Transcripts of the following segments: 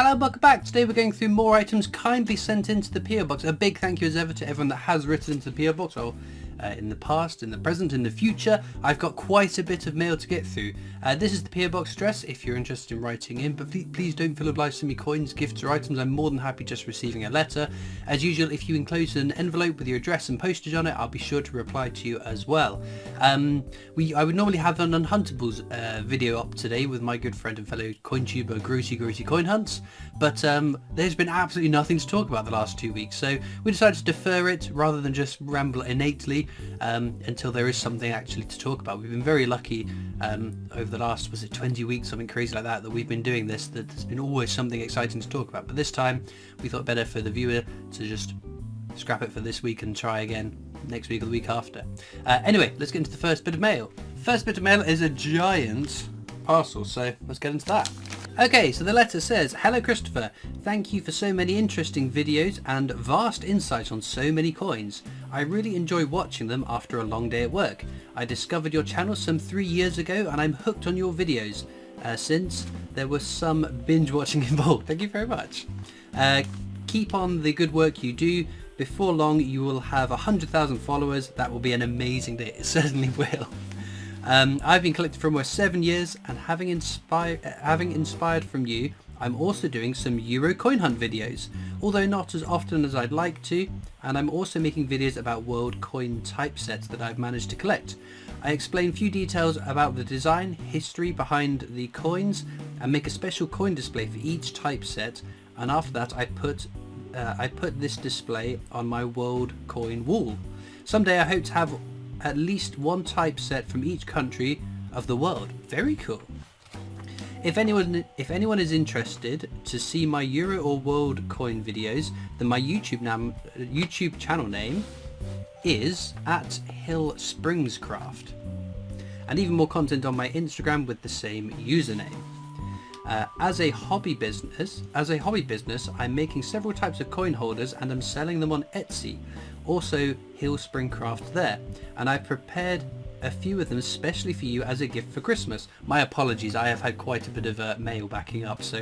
Hello, welcome back. Today we're going through more items kindly sent into the PO Box. A big thank you as ever to everyone that has written into the PO Box. In the past, in the present, in the future. I've got quite a bit of mail to get through. This is the PO Box address if you're interested in writing in, but please don't feel obliged to send me coins, gifts or items. I'm more than happy just receiving a letter. As usual, if you enclose an envelope with your address and postage on it, I'll be sure to reply to you as well. I would normally have an Unhuntables video up today with my good friend and fellow CoinTuber Grossy Coin Hunts, but there's been absolutely nothing to talk about the last 2 weeks, so we decided to defer it rather than just ramble innately until there is something actually to talk about. We've been very lucky over the last, was it 20 weeks, something crazy like that we've been doing this, that there's been always something exciting to talk about, but this time we thought better for the viewer to just scrap it for this week and try again next week or the week after. Anyway, let's get into the first bit of mail. First bit of mail is a giant parcel, so let's get into that. Okay, so the letter says, "Hello Christopher, thank you for so many interesting videos and vast insight on so many coins. I really enjoy watching them after a long day at work. I discovered your channel some 3 years ago and I'm hooked on your videos since there was some binge watching involved." Thank you very much. Keep on the good work you do. Before long you will have 100,000 followers. That will be an amazing day. It certainly will. I've been collecting for almost 7 years and having inspired from you, I'm also doing some Euro coin hunt videos, although not as often as I'd like to, and I'm also making videos about world coin typesets that I've managed to collect. I explain a few details about the design, history behind the coins, and make a special coin display for each typeset, and after that I put this display on my world coin wall. Someday I hope to have at least one typeset from each country of the world. Very cool. If anyone is interested to see my Euro or World coin videos, then my YouTube channel name is @HillSpringsCraft, and even more content on my Instagram with the same username. As a hobby business, I'm making several types of coin holders and I'm selling them on Etsy. Also HillSpringCraft there, and I've prepared a few of them especially for you as a gift for Christmas. My apologies, I have had quite a bit of mail backing up, so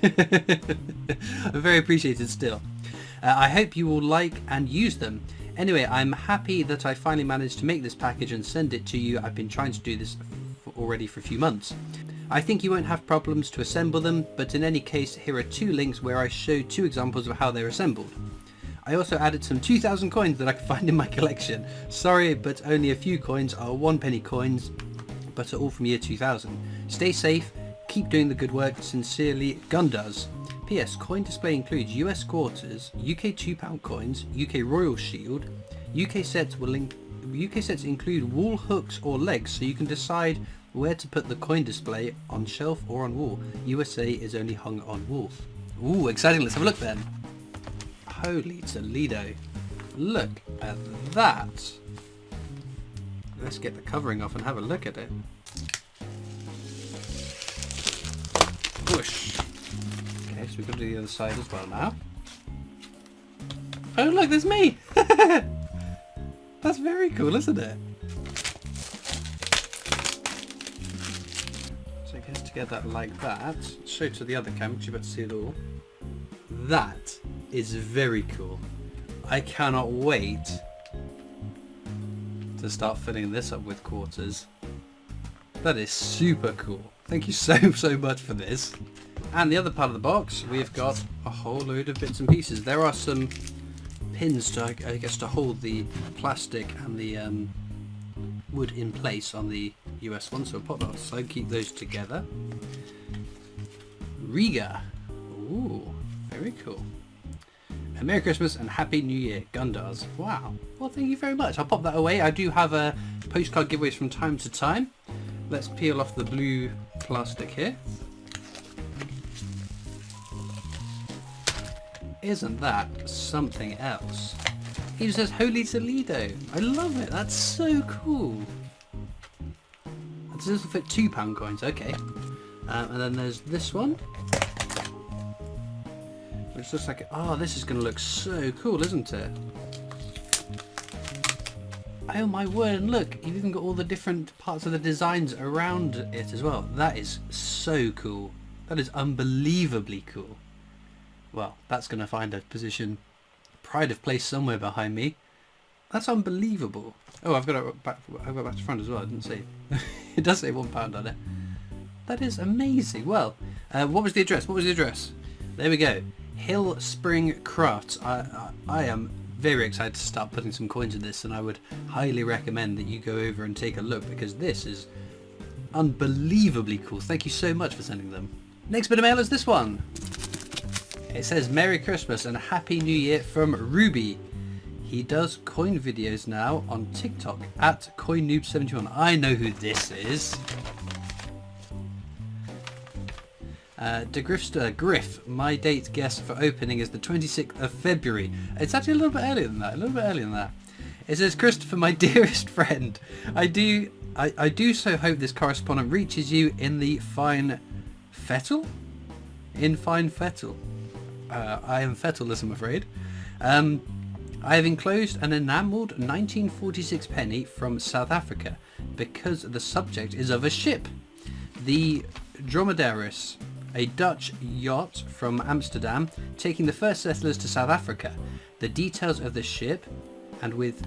I'm very appreciated still. I hope you will like and use them. Anyway, I'm happy that I finally managed to make this package and send it to you. I've been trying to do this already for a few months. I think you won't have problems to assemble them, but in any case, here are 2 links where I show 2 examples of how they're assembled. I also added some 2,000 coins that I could find in my collection. Sorry, but only a few coins are 1-penny coins, but are all from year 2000. Stay safe, keep doing the good work. Sincerely, Gundoes. PS, coin display includes US quarters, UK £2 coins, UK Royal Shield. UK sets include wall hooks or legs, so you can decide where to put the coin display, on shelf or on wall. USA is only hung on wall. Ooh, exciting. Let's have a look then. Holy Toledo. Look at that. Let's get the covering off and have a look at it. Whoosh. Okay, so we've got to do the other side as well now. Oh look, there's me! That's very cool, isn't it? So I guess to get that like that, show to the other camera because you're about to see it all. That is very cool. I cannot wait to start filling this up with quarters. That is super cool. Thank you so much for this. And the other part of the box, we've got a whole load of bits and pieces. There are some pins to, I guess, to hold the plastic and the wood in place on the US one, so pop that, so keep those together. Riga. Ooh, very cool. Merry Christmas and Happy New Year, Gundoes. Wow. Well, thank you very much. I'll pop that away. I do have postcard giveaways from time to time. Let's peel off the blue plastic here. Isn't that something else? He just says Holy Toledo. I love it. That's so cool. Does this fit £2 coins? Okay. And then there's this one. Which looks like, oh, this is going to look so cool, isn't it? Oh my word, and look, you've even got all the different parts of the designs around it as well. That is so cool. That is unbelievably cool. Well, that's going to find a position, pride of place somewhere behind me. That's unbelievable. Oh, I've got it back to front as well. I didn't say. It does say £1 on it. That is amazing. Well, what was the address? There we go. Hill Spring Crafts. I am very excited to start putting some coins in this, and I would highly recommend that you go over and take a look, because this is unbelievably cool. Thank you so much for sending them. Next bit of mail is this one. It says Merry Christmas and Happy New Year from Ruby. He does coin videos now on TikTok at CoinNoob71. I know who this is. Griff, my date guess for opening is the 26th of February. It's actually a little bit earlier than that. It says, Christopher, my dearest friend, I do so hope this correspondent reaches you in the fine fettle. I am fettleless, I'm afraid. I have enclosed an enamelled 1946 penny from South Africa because the subject is of a ship. The Dromedaris, a Dutch yacht from Amsterdam, taking the first settlers to South Africa. The details of the ship and with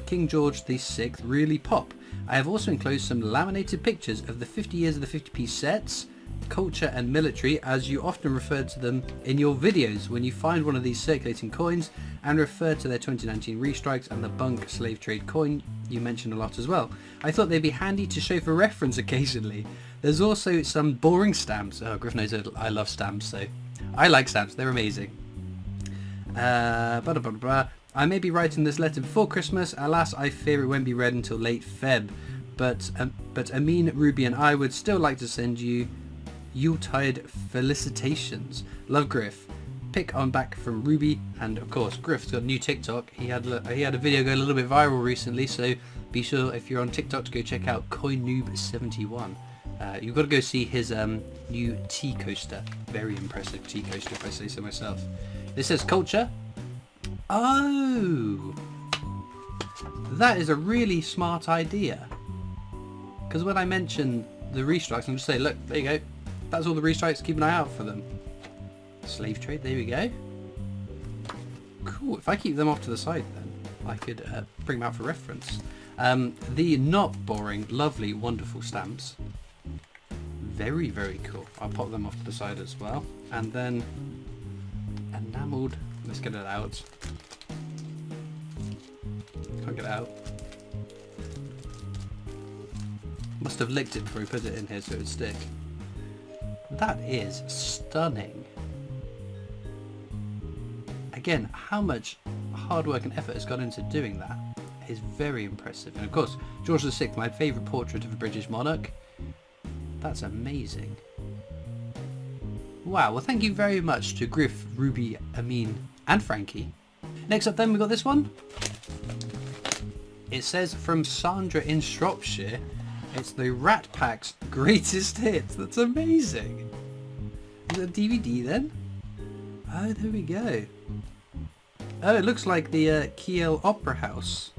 King George VI really pop. I have also enclosed some laminated pictures of the 50 years of the 50p sets, culture and military, as you often refer to them in your videos when you find one of these circulating coins, and refer to their 2019 restrikes and the bunk slave trade coin you mentioned a lot as well. I thought they'd be handy to show for reference occasionally. There's also some boring stamps. Oh, Griff knows I love stamps, so I like stamps, they're amazing. I may be writing this letter before Christmas. Alas, I fear it won't be read until late Feb. But Amin, Ruby and I would still like to send you Yuletide felicitations. Love, Griff. Pick on back from Ruby. And of course, Griff's got a new TikTok. He had a video go a little bit viral recently, so be sure if you're on TikTok to go check out CoinNoob71. You've got to go see his new tea coaster. Very impressive tea coaster, if I say so myself. This says culture. Oh, that is a really smart idea. Because when I mention the restrikes, I'm just saying, look, there you go. That's all the restrikes. Keep an eye out for them. Slave trade. There we go. Cool. If I keep them off to the side, then I could bring them out for reference. The not boring, lovely, wonderful stamps. Very, very cool. I'll pop them off to the side as well. And then enamelled. Let's get it out. Can't get it out. Must have licked it before he put it in here so it would stick. That is stunning. Again, how much hard work and effort has gone into doing that is very impressive. And of course, George VI, my favourite portrait of a British monarch. That's amazing. Wow, well thank you very much to Griff, Ruby, Amin and Frankie. Next up then we've got this one. It says from Sandra in Shropshire. It's the Rat Pack's greatest hits. That's amazing. Is it a DVD then? Oh, there we go. Oh, it looks like the Kiel Opera House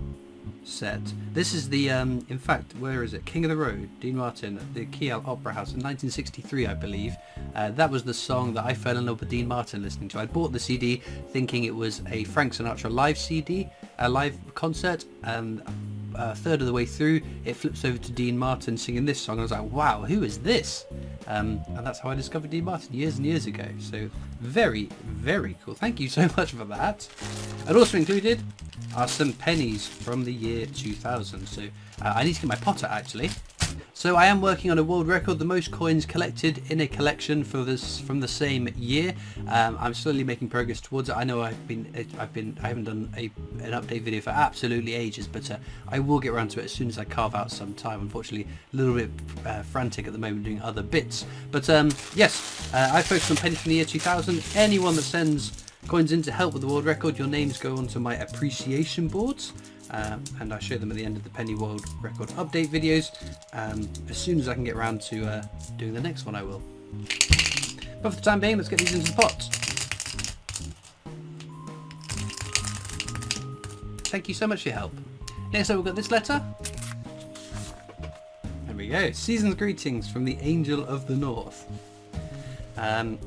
set. This is the, in fact, where is it? King of the Road, Dean Martin, the Kiel Opera House in 1963, I believe. That was the song that I fell in love with Dean Martin listening to. I bought the CD thinking it was a Frank Sinatra live CD, a live concert, and a third of the way through, it flips over to Dean Martin singing this song. I was like, wow, who is this? And that's how I discovered Dean Martin years and years ago. So very, very cool. Thank you so much for that. And also included are some pennies from the year 2000. So I need to get my potter actually. So I am working on a world record, the most coins collected in a collection for this from the same year. I'm slowly making progress towards it. I know I haven't done an update video for absolutely ages, but I will get around to it as soon as I carve out some time. Unfortunately, a little bit frantic at the moment doing other bits. But yes, I focused on pennies from the year 2000. Anyone that sends coins in to help with the world record, your names go onto my appreciation boards. And I show them at the end of the Penny World Record update videos. As soon as I can get around to doing the next one, I will. But for the time being, let's get these into the pot. Thank you so much for your help. Next up, we've got this letter. There we go. Season's greetings from the Angel of the North.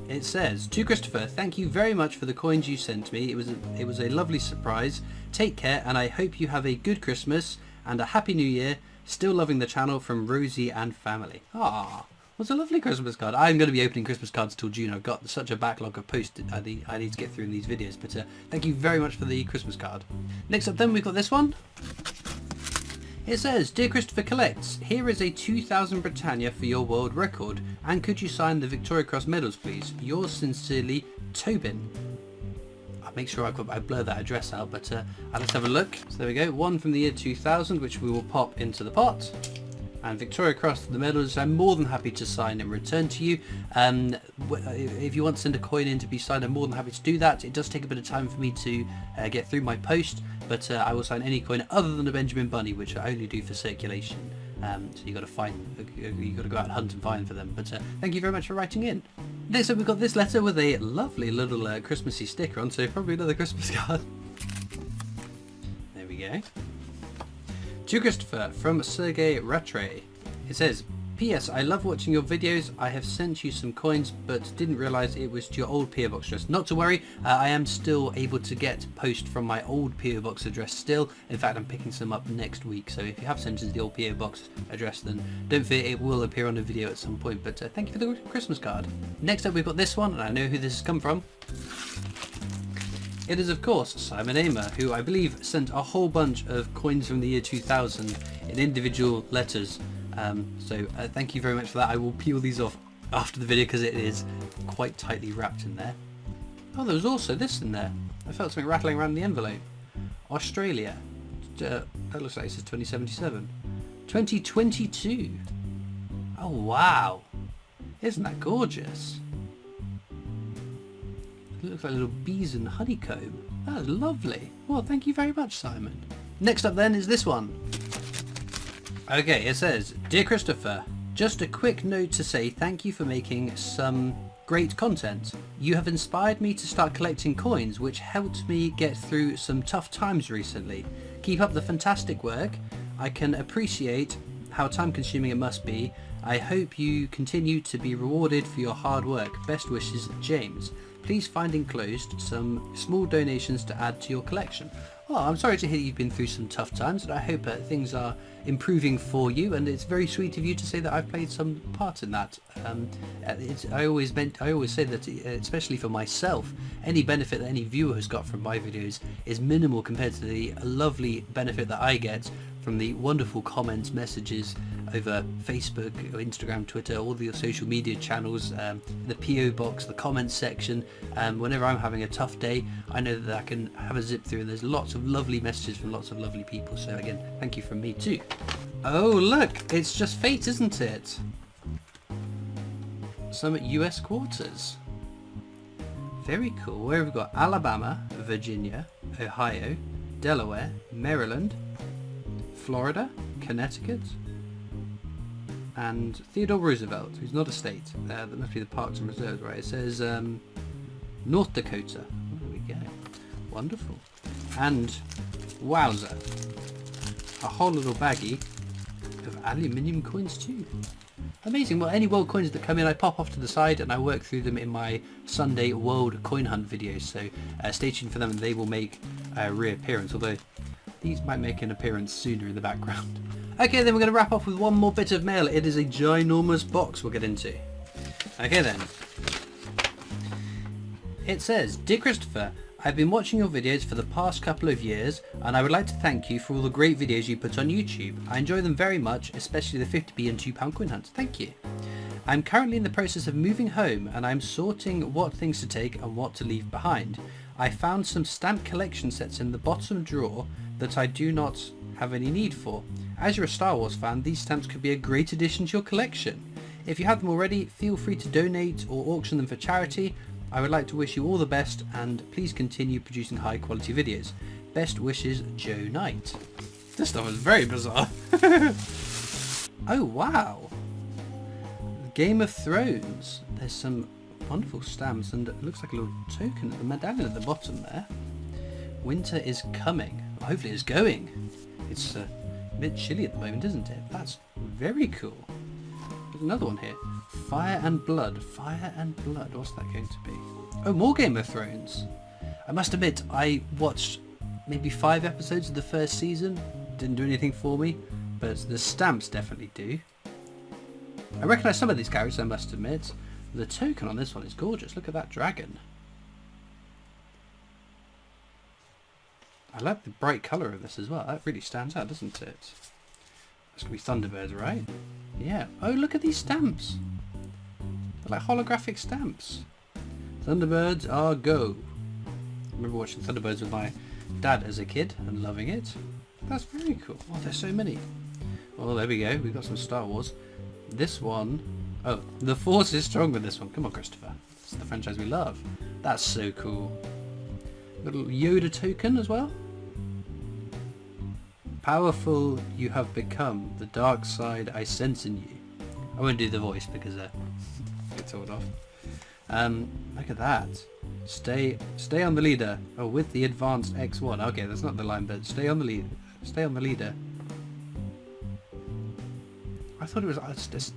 It says, "To Christopher, thank you very much for the coins you sent me. It was a lovely surprise. Take care, and I hope you have a good Christmas and a happy New Year. Still loving the channel, from Rosie and family." Ah, what's a lovely Christmas card. I'm going to be opening Christmas cards till June. I've got such a backlog of posts I need to get through in these videos. But thank you very much for the Christmas card. Next up, then we've got this one. It says, "Dear Christopher Collects, here is a 2000 Britannia for your world record, and could you sign the Victoria Cross medals please? Yours sincerely, Tobin." I'll make sure I blur that address out, but let's have a look. So there we go, one from the year 2000, which we will pop into the pot. And Victoria Cross, the medals, I'm more than happy to sign and return to you. If you want to send a coin in to be signed, I'm more than happy to do that. It does take a bit of time for me to get through my post, but I will sign any coin other than a Benjamin Bunny, which I only do for circulation. So you got to go out and hunt and find for them. But thank you very much for writing in. Next up, we've got this letter with a lovely little Christmassy sticker on, so probably another Christmas card. There we go. To Christopher, from Sergey Rattray. It says, "P.S. I love watching your videos. I have sent you some coins but didn't realise it was to your old PO Box address. Not to worry, I am still able to get post from my old PO Box address still. In fact, I'm picking some up next week. So if you have sent us the old PO Box address, then don't fear, it will appear on a video at some point. But thank you for the Christmas card." Next up, we've got this one, and I know who this has come from. It is, of course, Simon Amer, who I believe sent a whole bunch of coins from the year 2000 in individual letters. So thank you very much for that. I will peel these off after the video because it is quite tightly wrapped in there. Oh, there was also this in there. I felt something rattling around the envelope. Australia. That looks like it says 2077. 2022. Oh, wow. Isn't that gorgeous? It looks like little bees and honeycomb. That is lovely. Well, thank you very much, Simon. Next up then is this one. Okay, it says, "Dear Christopher, just a quick note to say thank you for making some great content. You have inspired me to start collecting coins, which helped me get through some tough times recently. Keep up the fantastic work. I can appreciate how time consuming it must be. I hope you continue to be rewarded for your hard work. Best wishes, James. Please find enclosed some small donations to add to your collection." Well, I'm sorry to hear you've been through some tough times, and I hope things are improving for you, and it's very sweet of you to say that I've played some part in that. I always say that, especially for myself, any benefit that any viewer has got from my videos is minimal compared to the lovely benefit that I get from the wonderful comments, messages over Facebook, or Instagram, Twitter, all the social media channels, the PO Box, the comments section. Whenever I'm having a tough day, I know that I can have a zip through and there's lots of lovely messages from lots of lovely people. So again, thank you from me too. Oh look, it's just fate, isn't it? Some US quarters. Very cool. Where have we got? Alabama, Virginia, Ohio, Delaware, Maryland, Florida, Connecticut, and Theodore Roosevelt, who's not a state. That must be the Parks and Reserves, right? It says North Dakota. Oh, there we go. Wonderful. And wowza, a whole little baggie of aluminium coins too. Amazing. Well, any world coins that come in, I pop off to the side and I work through them in my Sunday world coin hunt videos. So stay tuned for them, and they will make a reappearance, although these might make an appearance sooner in the background. Okay, then we're going to wrap up with one more bit of mail. It is a ginormous box we'll get into. Okay then. It says, "Dear Christopher, I've been watching your videos for the past couple of years, and I would like to thank you for all the great videos you put on YouTube. I enjoy them very much, especially the 50p and £2 coin hunts. Thank you. I'm currently in the process of moving home, and I'm sorting what things to take and what to leave behind. I found some stamp collection sets in the bottom drawer that I do not have any need for. As you're a Star Wars fan, these stamps could be a great addition to your collection. If you have them already, feel free to donate or auction them for charity. I would like to wish you all the best, and please continue producing high quality videos. Best wishes, Joe Knight." This stuff is very bizarre. Oh wow. Game of Thrones. There's some wonderful stamps, and it looks like a little token at the medallion at the bottom there. Winter is coming. Hopefully it's going. It's a bit chilly at the moment, isn't it? That's very cool. There's another one here. Fire and Blood. Fire and Blood. What's that going to be? Oh, more Game of Thrones. I must admit, I watched maybe 5 episodes of the first season. Didn't do anything for me, but the stamps definitely do. I recognise some of these characters, I must admit. The token on this one is gorgeous. Look at that dragon. I like the bright colour of this as well. That really stands out, doesn't it? That's going to be Thunderbirds, right? Yeah. Oh, look at these stamps. They're like holographic stamps. Thunderbirds are go. I remember watching Thunderbirds with my dad as a kid and loving it. That's very cool. Oh, there's so many. Well, there we go. We've got some Star Wars. This one... Oh, the Force is strong with this one. Come on, Christopher. This is the franchise we love. That's so cool. Little Yoda token as well. Powerful you have become. The dark side I sense in you. I won't do the voice because get told off. Look at that. Stay on the leader. Oh, with the advanced X1. Okay, that's not the line, but stay on the lead. Stay on the leader. I thought it was just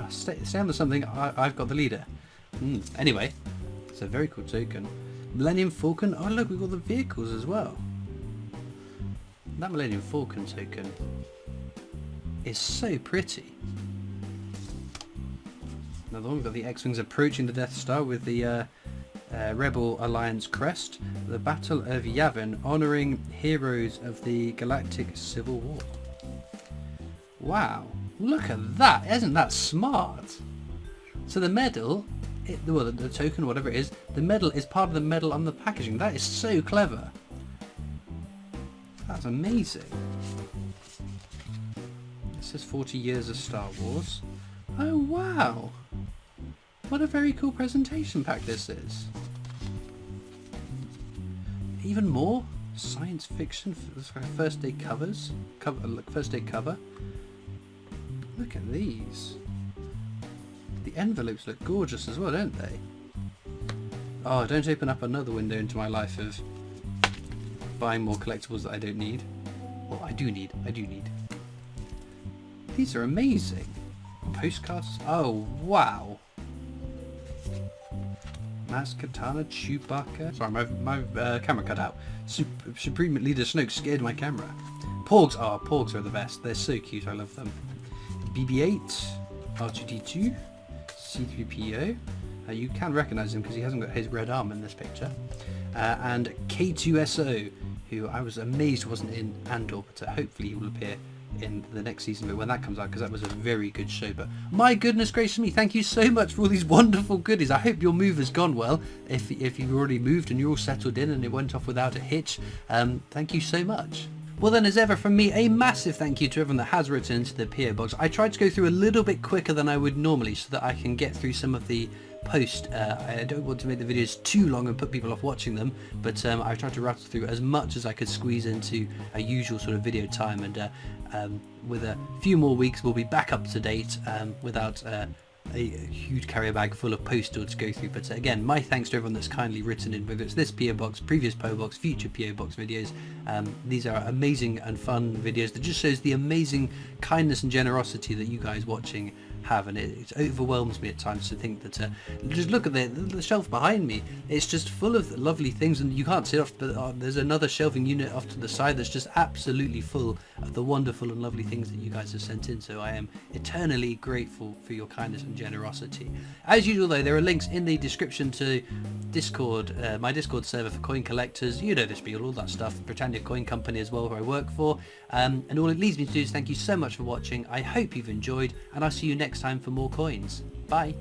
stay on the something. I've got the leader. Anyway, it's a very cool token. Millennium Falcon. Oh look, we've got the vehicles as well. That Millennium Falcon token is so pretty. Another one, we've got the X-Wings approaching the Death Star with the Rebel Alliance crest. The Battle of Yavin, honouring heroes of the Galactic Civil War. Wow, look at that. Isn't that smart? So the medal, the token, whatever it is, the medal is part of the medal on the packaging. That is so clever. That's amazing. This says 40 years of Star Wars. Oh wow. What a very cool presentation pack this is. Even more science fiction. First day covers. First day cover. Look at these. The envelopes look gorgeous as well, don't they? Oh, don't open up another window into my life of buying more collectibles that I don't need. Well, I do need. These are amazing. Postcards. Oh, wow. Mask, Katana, Chewbacca. Sorry, my camera cut out. Supreme Leader Snoke scared my camera. Porgs. Oh, Porgs are the best. They're so cute. I love them. BB-8, R2-D2, C-3PO. You can recognise him because he hasn't got his red arm in this picture. And K2SO, who I was amazed wasn't in Andor, but hopefully he will appear in the next season, but when that comes out, because that was a very good show. But my goodness gracious me, thank you so much for all these wonderful goodies. I hope your move has gone well. If you've already moved and you're all settled in and it went off without a hitch, thank you so much. Well then, as ever from me, a massive thank you to everyone that has written into the PO Box. I tried to go through a little bit quicker than I would normally so that I can get through some of the post. I don't want to make the videos too long and put people off watching them, but I've tried to rattle through as much as I could squeeze into a usual sort of video time, and with a few more weeks we'll be back up to date without a huge carrier bag full of postal to go through. But again, my thanks to everyone that's kindly written in, whether it's this PO Box, previous PO Box, future PO Box videos. These are amazing and fun videos that just shows the amazing kindness and generosity that you guys watching have, and it overwhelms me at times to think that just look at the shelf behind me. It's just full of lovely things, and you can't see it off, but there's another shelving unit off to the side that's just absolutely full of the wonderful and lovely things that you guys have sent in. So I am eternally grateful for your kindness and generosity. As usual though, there are links in the description to Discord, my Discord server for coin collectors, you know the spiel, all that stuff, Britannia Coin Company as well, who I work for, and all it leads me to do is thank you so much for watching. I hope you've enjoyed, and I'll see you next time for more coins. Bye.